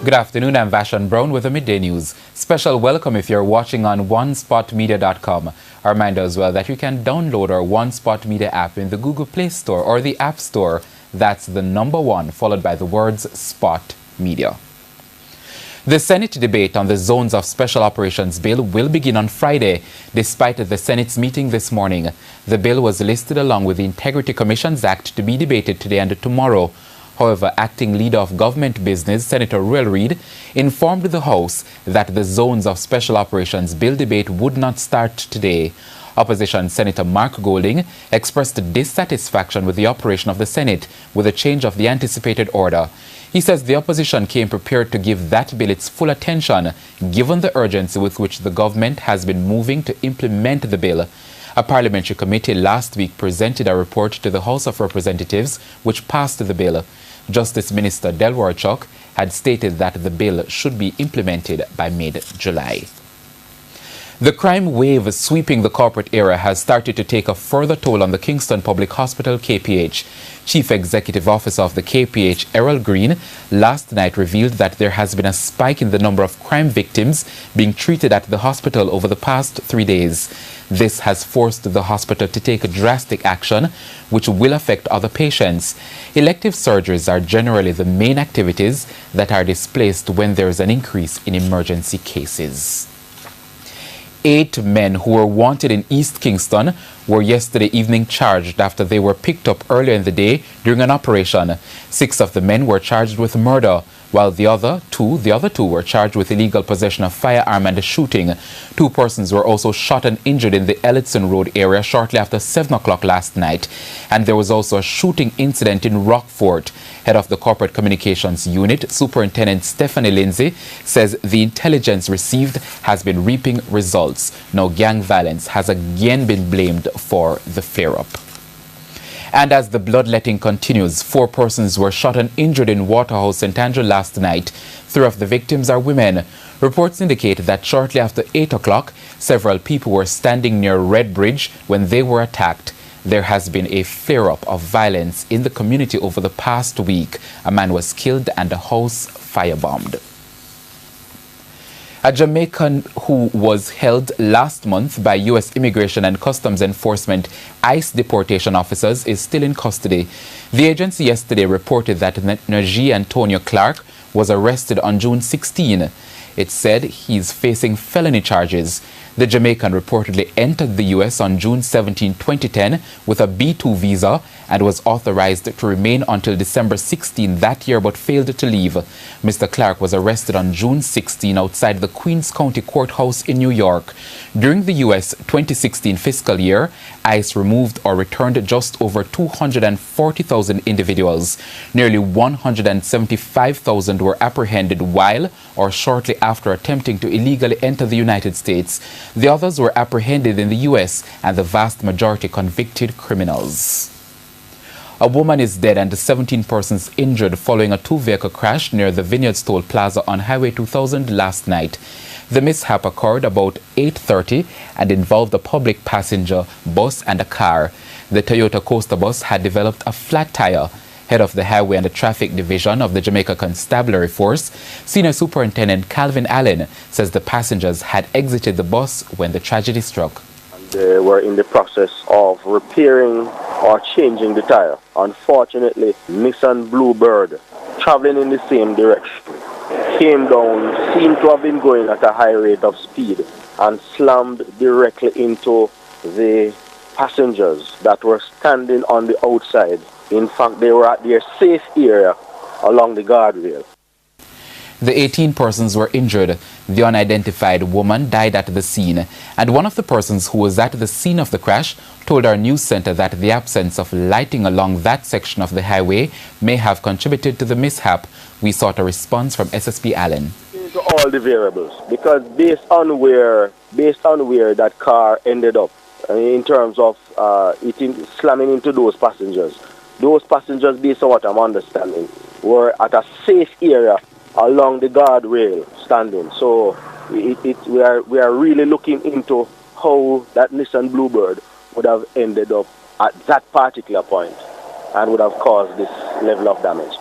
Good afternoon, I'm Vashon Brown with the Midday News. Special welcome if you're watching on onespotmedia.com. A reminder as well that you can download our One Spot Media app in the Google Play Store or the App Store. That's the number 1 followed by the words Spot Media. The Senate debate on the Zones of Special Operations bill will begin on Friday, despite the Senate's meeting this morning. The bill was listed along with the Integrity Commissions Act to be debated today and tomorrow. However, acting leader of government business, Senator Ruel Reid, informed the House that the Zones of Special Operations bill debate would not start today. Opposition Senator Mark Golding expressed dissatisfaction with the operation of the Senate with a change of the anticipated order. He says the opposition came prepared to give that bill its full attention, given the urgency with which the government has been moving to implement the bill. A parliamentary committee last week presented a report to the House of Representatives which passed the bill. Justice Minister Delwar Chuck had stated that the bill should be implemented by mid-July. The crime wave sweeping the corporate area has started to take a further toll on the Kingston Public Hospital KPH. Chief Executive Officer of the KPH, Errol Green, last night revealed that there has been a spike in the number of crime victims being treated at the hospital over the past 3 days. This has forced the hospital to take drastic action, which will affect other patients. Elective surgeries are generally the main activities that are displaced when there is an increase in emergency cases. 8 men who were wanted in East Kingston were yesterday evening charged after they were picked up earlier in the day during an operation. 6 of the men were charged with murder, while the other two were charged with illegal possession of firearm and shooting. 2 persons were also shot and injured in the Ellison Road area shortly after 7 o'clock last night. And there was also a shooting incident in Rockfort. Head of the Corporate Communications Unit, Superintendent Stephanie Lindsay, says the intelligence received has been reaping results. Now gang violence has again been blamed for the flare-up. And as the bloodletting continues, 4 persons were shot and injured in Waterhouse, St. Andrew last night. 3 of the victims are women. Reports indicate that shortly after 8 o'clock, several people were standing near Red Bridge when they were attacked. There has been a flare-up of violence in the community over the past week. A man was killed and a house firebombed. A Jamaican who was held last month by U.S. Immigration and Customs Enforcement ICE deportation officers is still in custody. The agency yesterday reported that Najee Antonio Clark was arrested on June 16. It said he's facing felony charges. The Jamaican reportedly entered the U.S. on June 17, 2010 with a B-2 visa and was authorized to remain until December 16 that year but failed to leave. Mr. Clark was arrested on June 16 outside the Queens County Courthouse in New York. During the U.S. 2016 fiscal year, ICE removed or returned just over 240,000 individuals. Nearly 175,000 were apprehended while or shortly after attempting to illegally enter the United States. The others were apprehended in the U.S. and the vast majority convicted criminals. A woman is dead and 17 persons injured following a 2-vehicle crash near the Vineyards Toll Plaza on Highway 2000 last night. The mishap occurred about 8:30 and involved a public passenger bus and a car. The Toyota Coaster bus had developed a flat tire. Head of the Highway and the Traffic Division of the Jamaica Constabulary Force, Senior Superintendent Calvin Allen, says the passengers had exited the bus when the tragedy struck. They were in the process of repairing or changing the tire. Unfortunately, Nissan Bluebird, traveling in the same direction, came down, seemed to have been going at a high rate of speed and slammed directly into the passengers that were standing on the outside. In fact, they were at their safe area along the guardrail. The 18 persons were injured. The unidentified woman died at the scene, and one of the persons who was at the scene of the crash told our news center that the absence of lighting along that section of the highway may have contributed to the mishap. We sought a response from SSP Allen. Into all the variables, because based on where that car ended up, in terms of slamming into those passengers, based on what I'm understanding, were at a safe area along the guardrail standing. So we are really looking into how that Nissan Bluebird would have ended up at that particular point and would have caused this level of damage.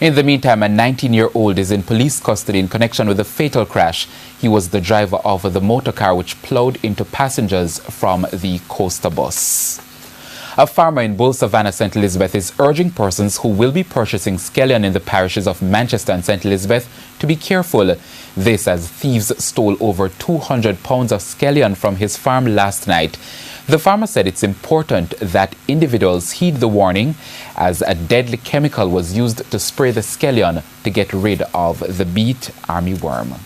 In the meantime, a 19-year-old is in police custody in connection with a fatal crash. He was the driver of the motor car which plowed into passengers from the coaster bus. A farmer in Bull Savannah, St. Elizabeth, is urging persons who will be purchasing scallion in the parishes of Manchester and St. Elizabeth to be careful. This as thieves stole over 200 pounds of scallion from his farm last night. The farmer said it's important that individuals heed the warning, as a deadly chemical was used to spray the scallion to get rid of the beet armyworm.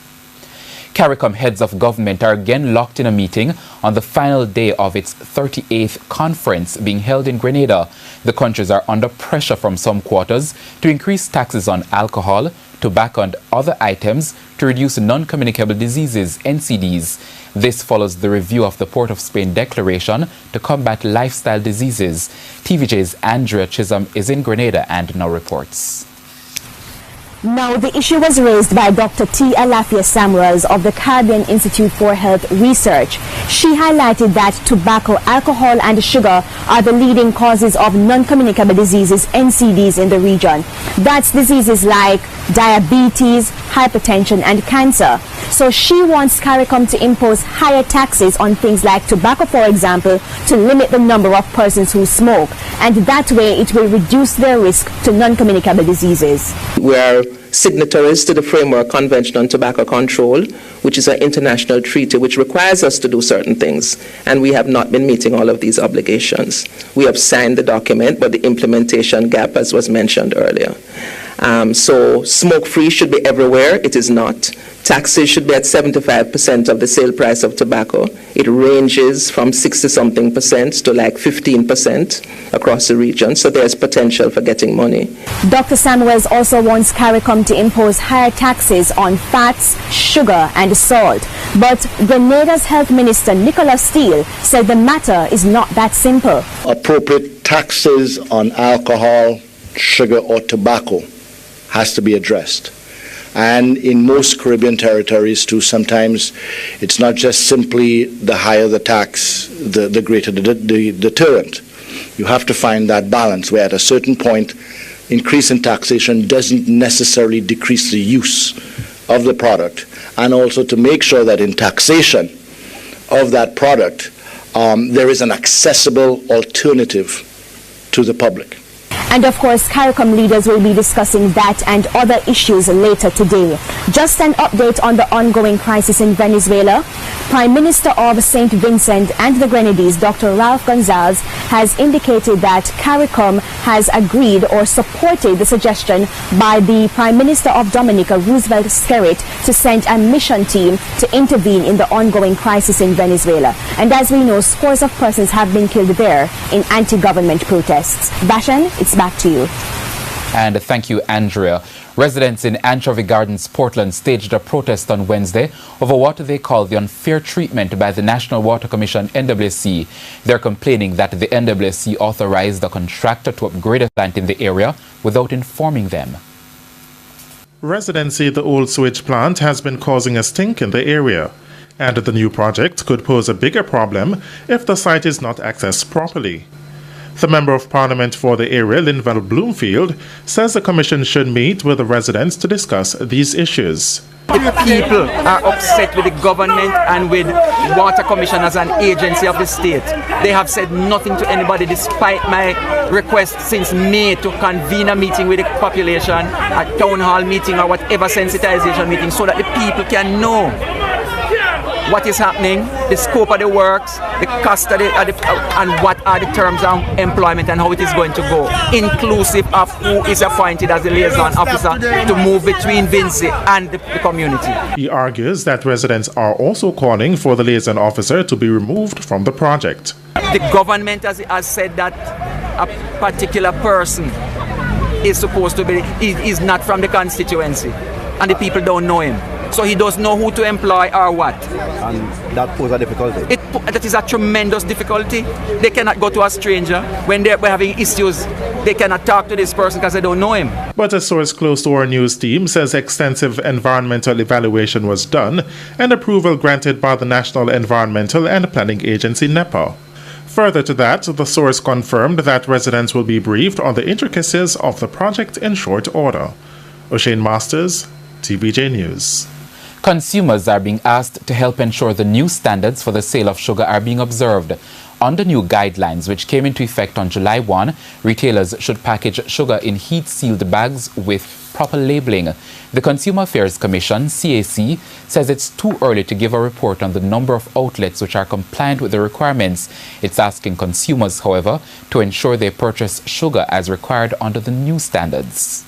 CARICOM heads of government are again locked in a meeting on the final day of its 38th conference being held in Grenada. The countries are under pressure from some quarters to increase taxes on alcohol, tobacco and other items to reduce non-communicable diseases, NCDs. This follows the review of the Port of Spain Declaration to combat lifestyle diseases. TVJ's Andrea Chisholm is in Grenada and now reports. Now, the issue was raised by Dr. T. Alafia Samuels of the Caribbean Institute for Health Research. She highlighted that tobacco, alcohol and sugar are the leading causes of non-communicable diseases, NCDs, in the region. That's diseases like diabetes, hypertension and cancer. So she wants CARICOM to impose higher taxes on things like tobacco, for example, to limit the number of persons who smoke. And that way it will reduce their risk to non-communicable diseases. We are signatories to the Framework Convention on Tobacco Control, which is an international treaty which requires us to do certain things, and we have not been meeting all of these obligations. We have signed the document, but the implementation gap, as was mentioned earlier. So smoke-free should be everywhere. It is not. Taxes should be at 75% of the sale price of tobacco. It ranges from 60-something% to like 15% across the region, so there's potential for getting money. Dr. Samuels also wants CARICOM to impose higher taxes on fats, sugar and salt. But Grenada's Health Minister Nicola Steele said the matter is not that simple. Appropriate taxes on alcohol, sugar or tobacco has to be addressed. And in most Caribbean territories too, sometimes it's not just simply the higher the tax, the greater the deterrent. You have to find that balance where at a certain point, increase in taxation doesn't necessarily decrease the use of the product, and also to make sure that in taxation of that product, there is an accessible alternative to the public. And of course, CARICOM leaders will be discussing that and other issues later today. Just an update on the ongoing crisis in Venezuela. Prime Minister of St. Vincent and the Grenadines, Dr. Ralph Gonzalez, has indicated that CARICOM has agreed or supported the suggestion by the Prime Minister of Dominica, Roosevelt Skerrit, to send a mission team to intervene in the ongoing crisis in Venezuela. And as we know, scores of persons have been killed there in anti-government protests. Bashan, it's back to you. And thank you, Andrea. Residents in Anchovy Gardens, Portland, staged a protest on Wednesday over what they call the unfair treatment by the National Water Commission, NWC. They're complaining that the NWC authorized a contractor to upgrade a plant in the area without informing them. Residents say the old sewage plant has been causing a stink in the area, and the new project could pose a bigger problem if the site is not accessed properly. The Member of Parliament for the area, Linval Bloomfield, says the Commission should meet with the residents to discuss these issues. The people are upset with the government and with Water Commission as an agency of the state. They have said nothing to anybody despite my request since May to convene a meeting with the population, a town hall meeting or whatever sensitization meeting, so that the people can know what is happening, the scope of the works, the cost of and what are the terms of employment and how it is going to go, inclusive of who is appointed as the liaison officer to move between Vinci and the community. He argues that residents are also calling for the liaison officer to be removed from the project. The government has said that a particular person is supposed to be, is not from the constituency, and the people don't know him. So he doesn't know who to employ or what. And that poses a difficulty? That is a tremendous difficulty. They cannot go to a stranger. When they're having issues, they cannot talk to this person because they don't know him. But a source close to our news team says extensive environmental evaluation was done and approval granted by the National Environmental and Planning Agency, NEPA. Further to that, the source confirmed that residents will be briefed on the intricacies of the project in short order. O'Shane Masters, TVJ News. Consumers are being asked to help ensure the new standards for the sale of sugar are being observed. Under new guidelines, which came into effect on July 1, retailers should package sugar in heat-sealed bags with proper labeling. The Consumer Affairs Commission, CAC, says it's too early to give a report on the number of outlets which are compliant with the requirements. It's asking consumers, however, to ensure they purchase sugar as required under the new standards.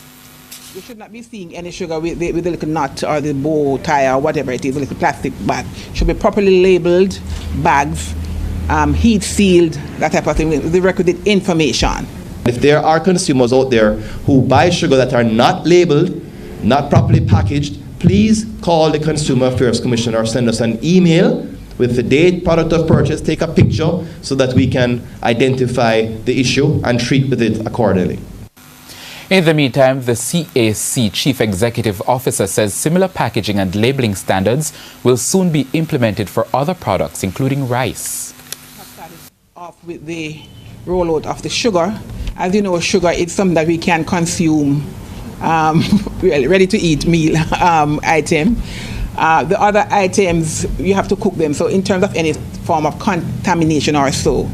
You should not be seeing any sugar with the little nut or the bow tie or whatever it is, a little plastic bag. Should be properly labeled bags, heat sealed, that type of thing, with the requisite information. If there are consumers out there who buy sugar that are not labeled, not properly packaged, please call the Consumer Affairs Commission or send us an email with the date, product of purchase, take a picture so that we can identify the issue and treat with it accordingly. In the meantime, the CAC Chief Executive Officer says similar packaging and labeling standards will soon be implemented for other products, including rice. Off with the rollout of the sugar. As you know, sugar is something that we can consume, ready to eat meal item. The other items, you have to cook them. So in terms of any form of contamination or so,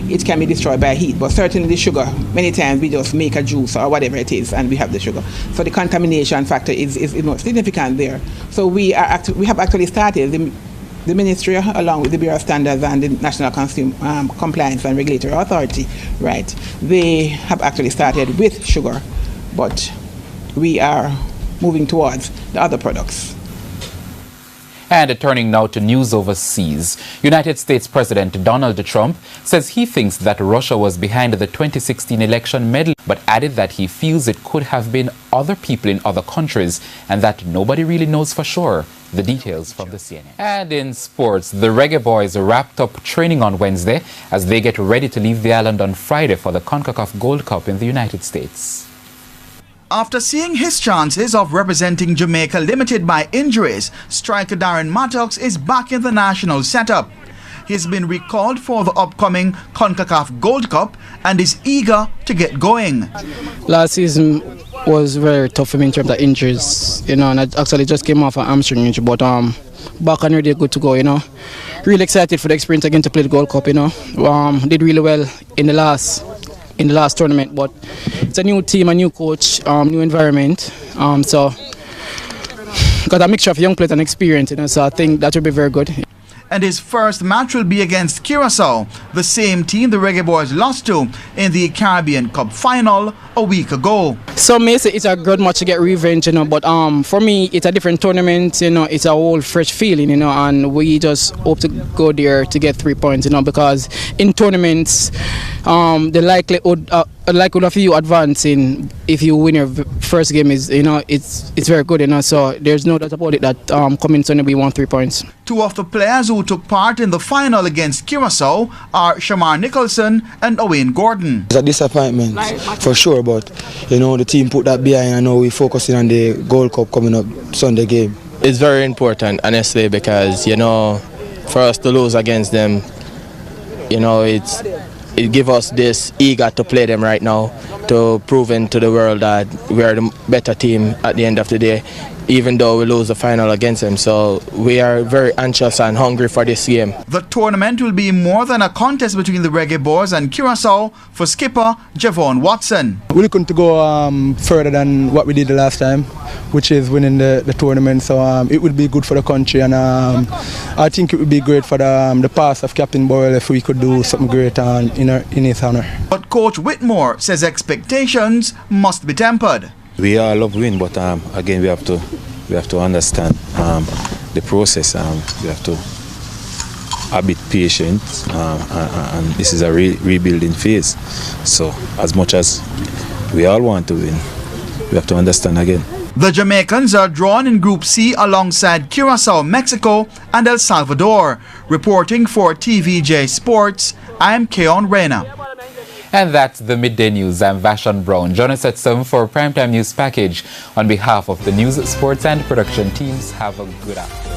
it can be destroyed by heat. But certainly the sugar, many times we just make a juice or whatever it is and we have the sugar. So the contamination factor is more significant there. So we have actually started, the Ministry, along with the Bureau of Standards and the National Compliance and Regulatory Authority, right, they have actually started with sugar, but we are moving towards the other products. And turning now to news overseas, United States President Donald Trump says he thinks that Russia was behind the 2016 election medley, but added that he feels it could have been other people in other countries and that nobody really knows for sure. The details from the CNN. And in sports, the Reggae Boys wrapped up training on Wednesday as they get ready to leave the island on Friday for the CONCACAF Gold Cup in the United States. After seeing his chances of representing Jamaica limited by injuries, striker Darren Mattox is back in the national setup. He's been recalled for the upcoming CONCACAF Gold Cup and is eager to get going. Last season was very tough for me in terms of injuries, and I actually just came off an hamstring injury, but back and really good to go, Really excited for the experience again to play the Gold Cup, Did really well in the last tournament, but it's a new team, a new coach, new environment, so got a mixture of young players and experience, so I think that will be very good. And his first match will be against Curaçao, the same team the Reggae Boys lost to in the Caribbean Cup final a week ago. Some may say it's a good match to get revenge, but for me it's a different tournament, it's a whole fresh feeling, and we just hope to go there to get 3 points, because in tournaments the likelihood of you advancing if you win your first game is, it's very good, so there's no doubt about it that coming Sunday we want 3 points. Two of the players who took part in the final against Curaçao are Shamar Nicholson and Owain Gordon. It's a disappointment for sure, but the team put that behind and now we're focusing on the Gold Cup coming up Sunday game. It's very important, honestly, because for us to lose against them, it gives us this eager to play them right now, to prove to the world that we are the better team at the end of the day, even though we lose the final against them. So we are very anxious and hungry for this game. The tournament will be more than a contest between the Reggae Boys and Curaçao for skipper Javon Watson. We're looking to go further than what we did the last time, which is winning the tournament, so it would be good for the country, and I think it would be great for the past of Captain Boyle if we could do something great in his honor. But Coach Whitmore says expectations must be tempered. We all love win, but again we have to understand the process. We have to be patient, and this is a rebuilding phase. So as much as we all want to win, we have to understand again. The Jamaicans are drawn in Group C alongside Curaçao, Mexico and El Salvador. Reporting for TVJ Sports, I'm Keon Reyna. And that's the Midday News. I'm Vashon Brown. Join us at 7 for a primetime news package. On behalf of the news, sports and production teams, have a good afternoon.